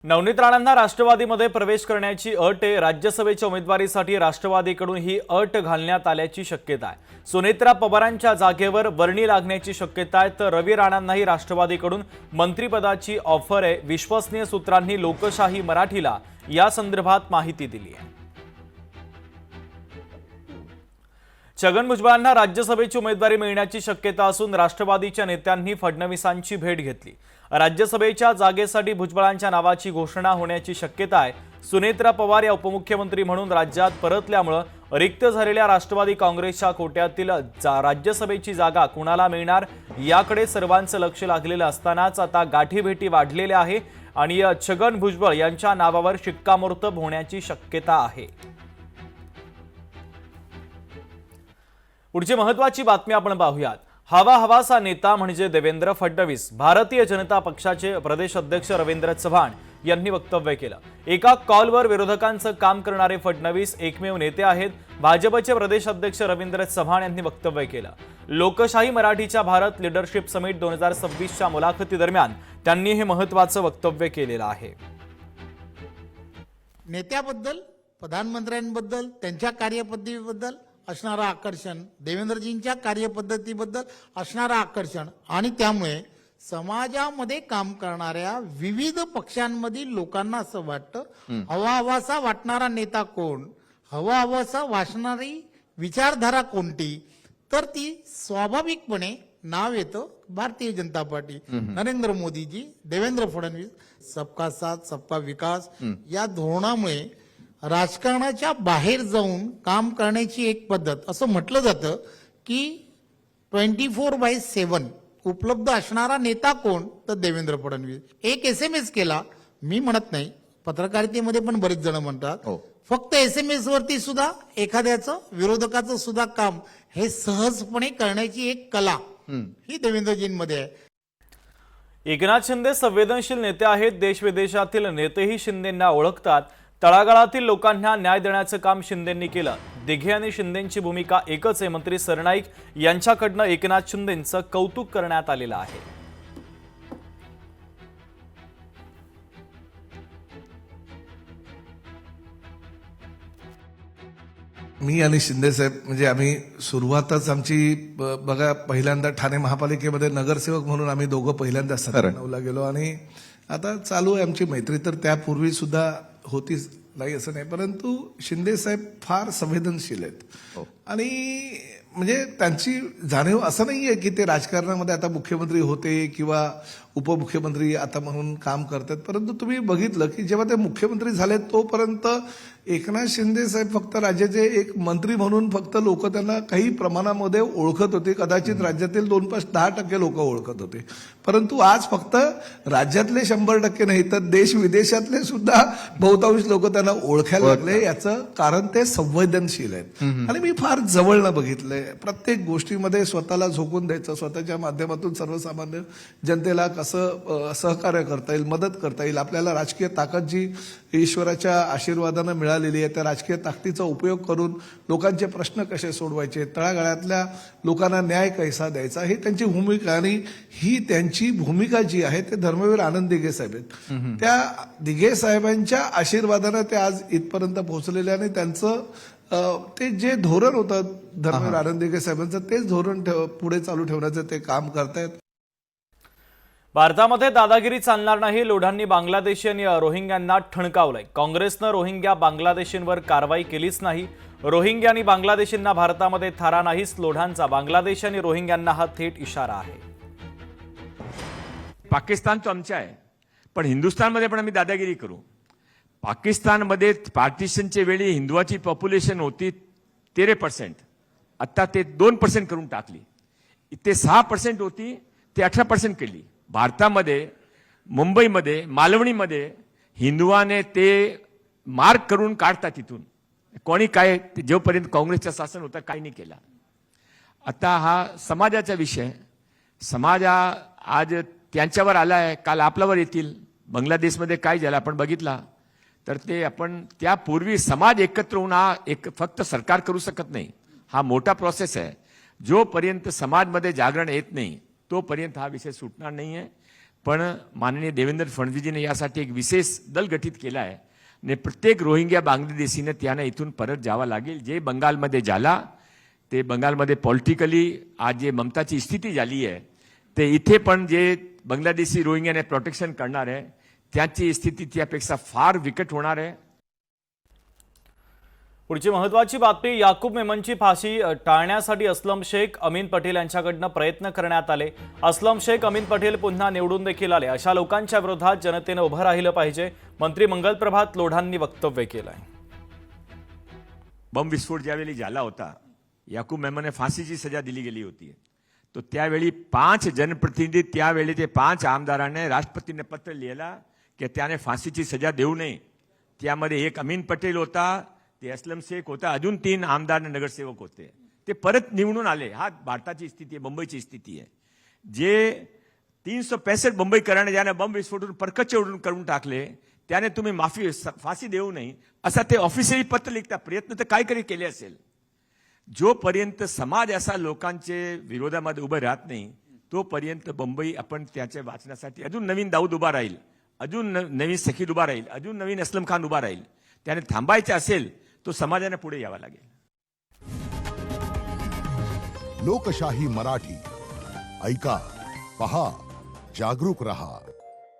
नवनीत राणांना राष्ट्रवादीमध्ये प्रवेश करण्याची अट आहे। राज्यसभेच्या उमेदवारीसाठी राष्ट्रवादीकडून ही अट घालण्यात आल्याची शक्यता आहे। सुनेत्रा पवारांच्या जागेवर वर्णी लागण्याची शक्यता आहे, तर रवी राणांनाही राष्ट्रवादीकडून मंत्रिपदाची ऑफर आहे। विश्वसनीय सूत्रांनी लोकशाही मराठीला या संदर्भात माहिती दिली आहे। छगन भुजबळांना राज्यसभेची उमेदवारी मिळण्याची शक्यता असून राष्ट्रवादीच्या नेत्यांनी फडणवीसांची भेट घेतली। राज्यसभेच्या जागेसाठी भुजबळांच्या नावाची घोषणा होण्याची शक्यता आहे। सुनेत्रा पवार या उपमुख्यमंत्री म्हणून राज्यात परतल्यामुळे रिक्त झालेल्या राष्ट्रवादी काँग्रेसच्या कोट्यातील राज्यसभेची जागा कुणाला मिळणार याकडे सर्वांचं लक्ष लागलेलं असतानाच आता गाठीभेटी वाढलेल्या आहे आणि छगन भुजबळ यांच्या नावावर शिक्कामोर्तब होण्याची शक्यता आहे। पुढची महत्त्वाची बातमी आपण पाहूयात। हवा हवासा नेता म्हणजे देवेंद्र फडणवीस। भारतीय जनता पक्षाचे प्रदेश अध्यक्ष रवींद्र चव्हाण यांनी वक्तव्य केलं। एका कॉलवर विरोधकांचं काम करणारे फडणवीस एकमेव नेते आहेत। भाजपचे प्रदेश अध्यक्ष रवींद्र चव्हाण यांनी वक्तव्य केलं। लोकशाही मराठीच्या भारत लीडरशिप समिट 2026च्या मुलाखतीदरम्यान त्यांनी हे महत्त्वाचं वक्तव्य केलेलं आहे। नेत्याबद्दल, प्रधानमंत्र्यांबद्दल, त्यांच्या कार्यपद्धतीबद्दल असणारा आकर्षण, देवेंद्रजींच्या कार्यपद्धतीबद्दल असणारा आकर्षण आणि त्यामुळे समाजामध्ये काम करणाऱ्या विविध पक्षांमधील लोकांना असं वाटतं हवा हवासा वाटणारा नेता कोण, हवा हवासा वाटणारी विचारधारा कोणती, तर ती स्वाभाविकपणे नाव येतं भारतीय जनता पार्टी, नरेंद्र मोदीजी, देवेंद्र फडणवीस। सबका साथ सबका विकास या धोरणामुळे राजकारणाच्या बाहेर जाऊन काम करण्याची एक पद्धत, असं म्हटलं जातं की 24/7 उपलब्ध असणारा नेता कोण, तर देवेंद्र फडणवीस। एक SMS केला, मी म्हणत नाही, पत्रकारितेमध्ये पण बरेच जण म्हणतात, फक्त SMS वरती सुद्धा एखाद्याचं, विरोधकाचं सुद्धा काम हे सहजपणे करण्याची एक कला ही देवेंद्रजींमध्ये आहे। एकनाथ शिंदे संवेदनशील नेते आहेत। देश विदेशातील नेतेही शिंदेंना ओळखतात। तळागाळातील लोकांना न्याय देण्याचं काम शिंदेंनी केलं। दिघे आणि शिंदेंची भूमिका एकच आहे। मंत्री सरनाईक यांच्याकडनं एकनाथ शिंदेंचं कौतुक करण्यात आलेलं आहे। मी आणि शिंदे साहेब म्हणजे आम्ही सुरुवातच आमची बघा, पहिल्यांदा ठाणे महापालिकेमध्ये नगरसेवक म्हणून आम्ही दोघं पहिल्यांदा 97ला गेलो आणि आता चालू आहे आमची मैत्री। तर त्यापूर्वी सुद्धा होतीच नाही असं नाही, परंतु शिंदे साहेब फार संवेदनशील आहेत आणि म्हणजे त्यांची जाणीव असं नाहीये की ते राजकारणामध्ये आता मुख्यमंत्री होते किंवा उपमुख्यमंत्री आता म्हणून काम करतात, परंतु तुम्ही बघितलं की जेव्हा ते मुख्यमंत्री झाले तोपर्यंत एकनाथ शिंदे साहेब फक्त राज्याचे एक मंत्री म्हणून फक्त लोक त्यांना काही प्रमाणामध्ये ओळखत होते। कदाचित राज्यातील 2-10% लोक ओळखत होते, परंतु आज फक्त राज्यातले 100% नाही तर देश विदेशातले सुद्धा बहुतांश लोक त्यांना ओळखायला लागले। याचं कारण ते संवेदनशील आहेत आणि मी फार जवळनं बघितलंय। प्रत्येक गोष्टीमध्ये स्वतःला झोकून द्यायचं, स्वतःच्या माध्यमातून सर्वसामान्य जनतेला कसं सहकार्य करता येईल, मदत करता येईल, आपल्याला राजकीय ताकद जी ईश्वराच्या आशीर्वादानं मिळालेली आहे त्या राजकीय ताकदीचा उपयोग करून लोकांचे प्रश्न कसे सोडवायचे, तळागाळातल्या लोकांना न्याय कसा द्यायचा, हे त्यांची भूमिका आणि ही त्यांची भूमिका जी आहे ते धर्मवीर आनंद दिघे साहेब आहेत। त्या दिघे साहेबांच्या आशीर्वादानं ते आज इथपर्यंत पोहोचलेले आणि त्यांचं ते जे धोरण होतं धर्मवीर आनंद दिघे साहेबांचं तेच धोरण पुढे चालू ठेवण्याचं ते काम करतायत। भारतामध्ये दादागिरी चालणार नाही, लोढांनी बांगलादेशी आणि रोहिंग्यांना ठणकावलंय। काँग्रेसनं रोहिंग्या बांगलादेशींवर कारवाई केलीच नाही। रोहिंग्या आणि बांगलादेशींना भारतामध्ये थारा नाहीच, लोढांचा बांगलादेश आणि रोहिंग्यांना हा थेट इशारा आहे। पाकिस्तान तो आमचा आहे, पण हिंदुस्थानमध्ये पण आम्ही दादागिरी करू। पाकिस्तानमध्ये पार्टिशनच्या वेळी हिंदुवाची पॉप्युलेशन होती 13%, आता ते 2% करून टाकली। इथे 6% होती ते 18% केली। भारतामध्ये मुंबईमध्ये मालवणीमध्ये हिंदुवाने ते मार्क करून काढतात तिथून, कोणी काय जोपर्यंत काँग्रेसचं शासन होतं काही नाही केला। आता हा समाजाचा विषय, समाज आज त्यांच्यावर आलाय, काल आपल्यावर येतील। बांगलादेशमध्ये काय झालं आपण बघितला, तर ते आपण त्यापूर्वी समाज एकत्र होऊन हा एक फक्त सरकार करू शकत नाही, हा मोठा प्रोसेस आहे। जोपर्यंत समाजमध्ये जागरण येत नाही तोपर्यंत हा विषय सुटणार नाहीये। पण माननीय देवेंद्र फडणवीसजीने यासाठी एक विशेष दल गठीत केला आहे आणि प्रत्येक रोहिंग्या बांगलादेशीनं त्यानं इथून परत जावं लागेल. जे बंगालमध्ये झाला ते बंगालमध्ये पॉलिटिकली आज जे ममताची स्थिती झाली आहे ते इथे पण जे बांगलादेशी रोहिंग्याने प्रोटेक्शन करणार आहे त्याची स्थिती त्यापेक्षा फार विकट होणार आहे. पुढची महत्त्वाची बातमी. याकूब मेमनची फाशी टाळण्यासाठी असलम शेख, अमीन पटेल यांच्याकडनं प्रयत्न करण्यात आले. असलम शेख, अमीन पटेल पुन्हा निवडून देखील आले. अशा लोकांच्या विरोधात जनतेनं उभं राहिलं पाहिजे, मंत्री मंगलप्रभात लोढांनी वक्तव्य केलंय. बॉम्बविस्फोट ज्यावेळी झाला होता, याकूब मेमनने फाशीची सजा दिली गेली होती. तो त्यावेळी 5 जनप्रतिनिधी, त्यावेळी ते 5 आमदारांनी राष्ट्रपतींना पत्र लिहिला की त्याने फाशीची सजा देऊ नये. त्यामध्ये एक अमीन पटेल होता, ते असलम शेख होता, अजून 3 आमदार नगरसेवक होते. ते परत निवडून आले. हा भारताची स्थिती आहे, मुंबईची स्थिती आहे. जे 365 मुंबईकरांनी ज्याने बॉम्ब विस्फोटून परकचे उडून करून टाकले त्याने तुम्ही फाशी देऊ नये असा ते ऑफिशियली पत्र लिखता. प्रयत्न तर काय तरी केले असेल. जोपर्यंत समाज असा लोकांचे विरोधामध्ये उभं राहत नाही तोपर्यंत मुंबई आपण त्याच्या वाचण्यासाठी अजून नवीन दाऊद उभा राहील, अजून नवीन सखीद उभा राहील, अजून नवीन असलम खान उभा राहील. त्याने थांबायचं असेल तो समाजाने पुढे यावं लागेल. लोकशाही मराठी ऐका, पहा, जागरूक रहा.